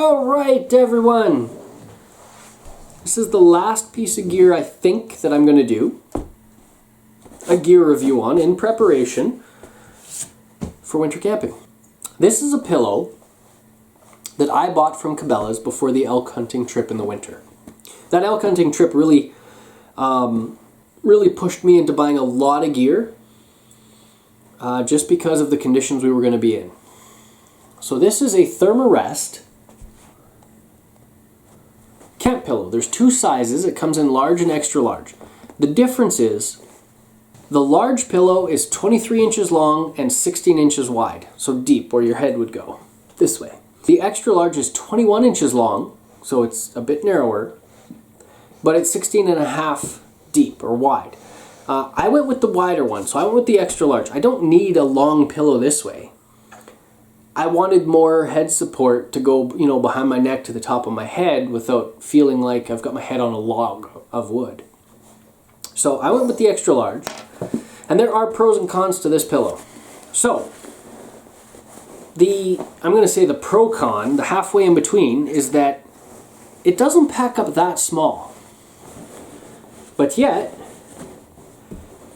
All right, everyone. This is the last piece of gear I think that I'm going to do a gear review on in preparation for winter camping. This is a pillow that I bought from Cabela's before the elk hunting trip in the winter. That elk hunting trip really pushed me into buying a lot of gear just because of the conditions we were going to be in. So this is a Thermarest camp pillow. There's two sizes. It comes in large and extra large. The difference is the large pillow is 23 inches long and 16 inches wide, so deep where your head would go, this way. The extra large is 21 inches long, so it's a bit narrower, but it's 16 and a half deep or wide. I went with the wider one, so I went with the extra large. I don't need a long pillow this way. I wanted more head support to go, behind my neck to the top of my head without feeling like I've got my head on a log of wood. So I went with the extra large, and there are pros and cons to this pillow. So, I'm going to say the pro-con, the halfway in between, is that it doesn't pack up that small. But yet,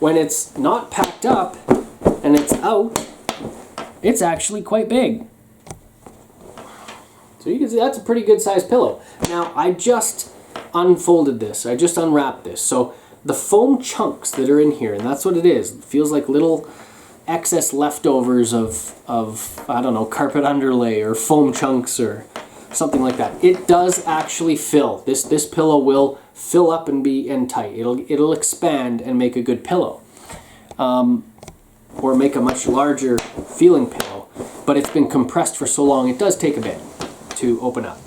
when it's not packed up and it's out, it's actually quite big. So you can see that's a pretty good sized pillow. Now I just unfolded this, I just unwrapped this. So the foam chunks that are in here, and that's what it is. It feels like little excess leftovers of I don't know, carpet underlay or foam chunks or something like that. It does actually fill. This pillow will fill up and be tight. It'll expand and make a good pillow. Or make a much larger feeling pillow, but it's been compressed for so long it does take a bit to open up.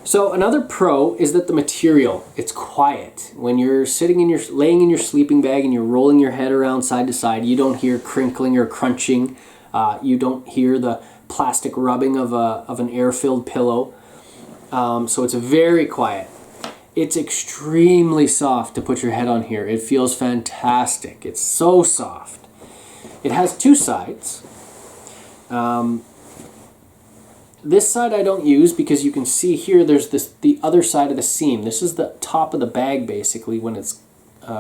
So another pro is that the material, it's quiet. When you're laying in your sleeping bag and you're rolling your head around side to side, you don't hear crinkling or crunching. You don't hear the plastic rubbing of an air-filled pillow. So it's very quiet. It's extremely soft to put your head on here. It feels fantastic. It's so soft. It has two sides. This side I don't use because you can see here there's the other side of the seam. This is the top of the bag basically when it's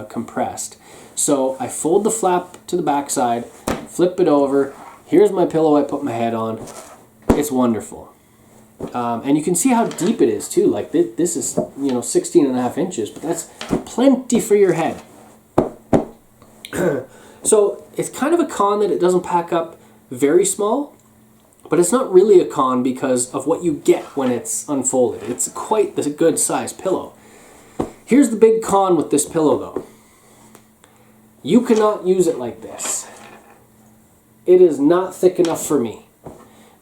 compressed. So I fold the flap to the back side, flip it over. Here's my pillow I put my head on. It's wonderful. And you can see how deep it is too. Like this is 16 and a half inches, but that's plenty for your head. So it's kind of a con that it doesn't pack up very small, but it's not really a con because of what you get when it's unfolded. It's quite a good size pillow. Here's the big con with this pillow though. You cannot use it like this. It is not thick enough for me.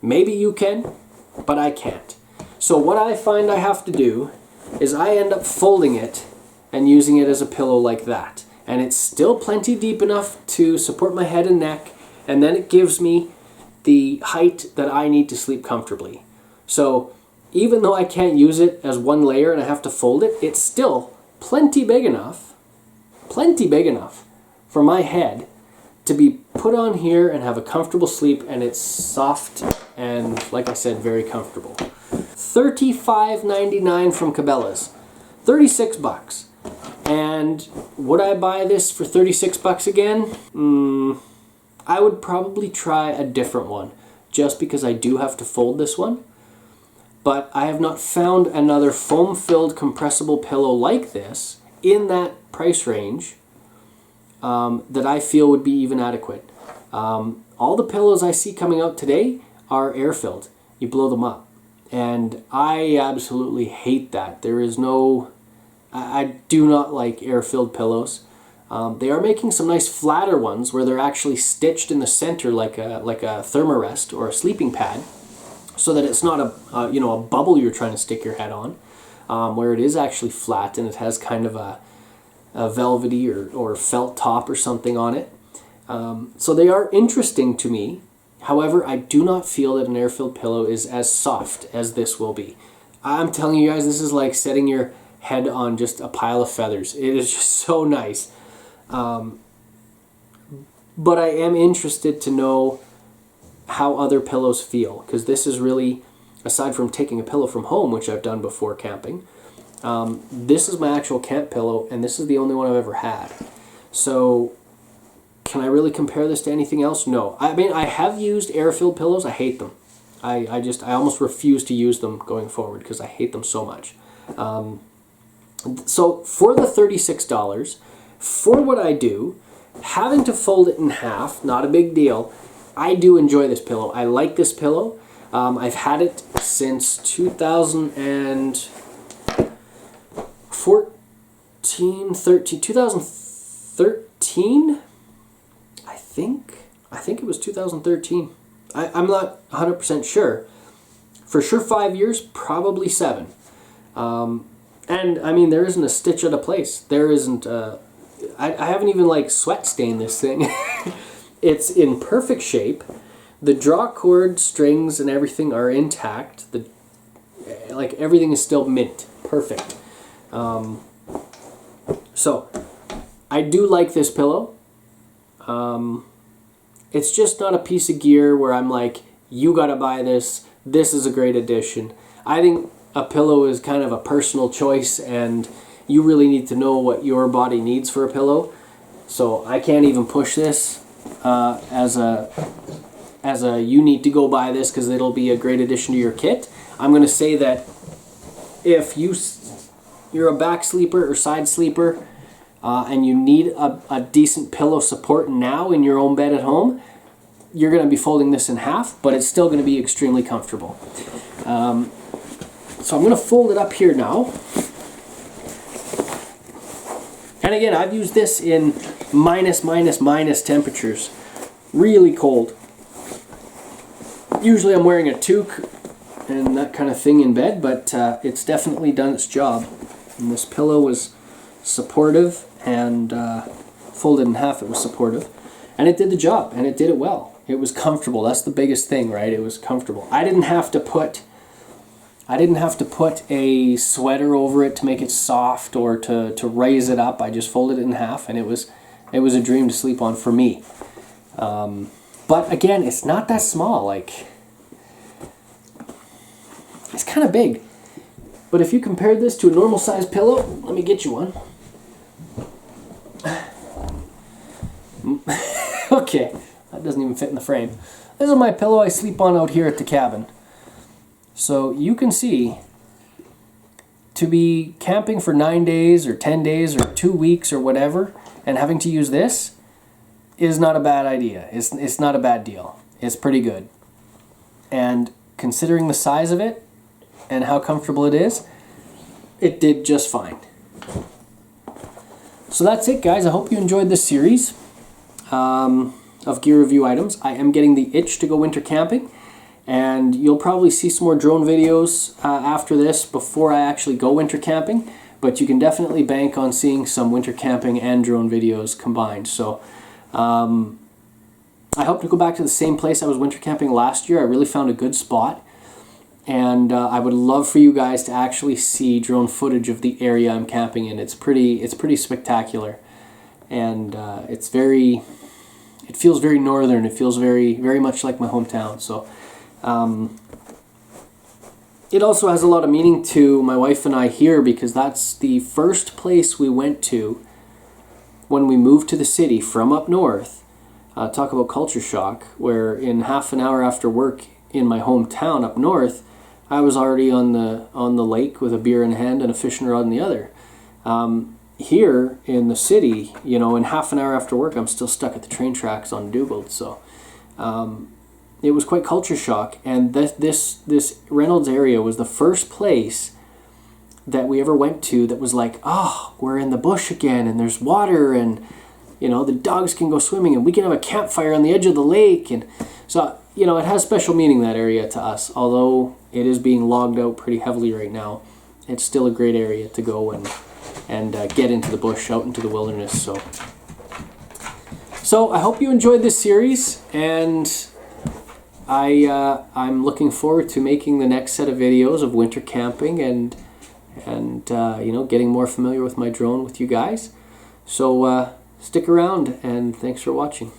Maybe you can, but I can't. So what I find I have to do is I end up folding it and using it as a pillow like that. And it's still plenty deep enough to support my head and neck, and then it gives me the height that I need to sleep comfortably. So even though I can't use it as one layer and I have to fold it, it's still plenty big enough for my head to be put on here and have a comfortable sleep, and it's soft and, like I said, very comfortable. $35.99 from Cabela's. 36 bucks. And would I buy this for 36 bucks again? I would probably try a different one, just because I do have to fold this one. But I have not found another foam-filled compressible pillow like this in that price range that I feel would be even adequate. All the pillows I see coming out today are air-filled. You blow them up. And I absolutely hate that. I do not like air-filled pillows. They are making some nice flatter ones where they're actually stitched in the center like a Thermarest or a sleeping pad, so that it's not a bubble you're trying to stick your head on, where it is actually flat and it has kind of a velvety or felt top or something on it. So they are interesting to me. However, I do not feel that an air-filled pillow is as soft as this will be. I'm telling you guys, this is like setting your head on just a pile of feathers. It is just so nice. But I am interested to know how other pillows feel, because this is really aside from taking a pillow from home, which I've done before camping. This is my actual camp pillow, and this is the only one I've ever had. So can I really compare this to anything else? No. I mean, I have used air-filled pillows. I hate them. I almost refuse to use them going forward because I hate them so much. So for the $36, for what I do, having to fold it in half, not a big deal. I do enjoy this pillow. I like this pillow. I've had it since 2013, I think it was 2013. I'm not 100% sure. For sure 5 years, probably 7. And I mean, there isn't a stitch out of place. There isn't, I haven't even like sweat stained this thing. It's in perfect shape. The draw cord strings and everything are intact. Like everything is still mint. Perfect. So I do like this pillow. It's just not a piece of gear where I'm like, you gotta buy this. This is a great addition. I think a pillow is kind of a personal choice, and you really need to know what your body needs for a pillow. So I can't even push this as a you need to go buy this because it'll be a great addition to your kit. I'm going to say that if you're a back sleeper or side sleeper and you need a decent pillow support now in your own bed at home, you're going to be folding this in half, but it's still going to be extremely comfortable. So I'm going to fold it up here now. And again, I've used this in minus temperatures. Really cold. Usually I'm wearing a toque and that kind of thing in bed, but it's definitely done its job. And this pillow was supportive, and folded in half it was supportive. And it did the job, and it did it well. It was comfortable. That's the biggest thing, right? It was comfortable. I didn't have to put a sweater over it to make it soft or to raise it up. I just folded it in half, and it was a dream to sleep on for me. But again, it's not that small. Like, it's kind of big. But if you compared this to a normal size pillow, let me get you one. Okay, that doesn't even fit in the frame. This is my pillow I sleep on out here at the cabin. So you can see, to be camping for 9 days or 10 days or 2 weeks or whatever, and having to use this is not a bad idea. It's not a bad deal. It's pretty good. And considering the size of it and how comfortable it is, it did just fine. So that's it, guys. I hope you enjoyed this series of gear review items. I am getting the itch to go winter camping, and you'll probably see some more drone videos after this before I actually go winter camping, but you can definitely bank on seeing some winter camping and drone videos combined. So I hope to go back to the same place I was winter camping last year. I really found a good spot, and I would love for you guys to actually see drone footage of the area I'm camping in. It's pretty spectacular, and it feels very northern. It feels very much like my hometown. So it also has a lot of meaning to my wife and I here, because that's the first place we went to when we moved to the city from up north. Talk about culture shock, where in half an hour after work in my hometown up north, I was already on the lake with a beer in hand and a fishing rod in the other. Here in the city, you know, in half an hour after work, I'm still stuck at the train tracks on Dugald. So it was quite culture shock. And this Reynolds area was the first place that we ever went to that was like, oh, we're in the bush again, and there's water, and you know, the dogs can go swimming, and we can have a campfire on the edge of the lake. And so, you know, it has special meaning, that area, to us. Although it is being logged out pretty heavily right now, it's still a great area to go and get into the bush, out into the wilderness. So I hope you enjoyed this series, and I'm looking forward to making the next set of videos of winter camping and you know, getting more familiar with my drone with you guys. So stick around, and thanks for watching.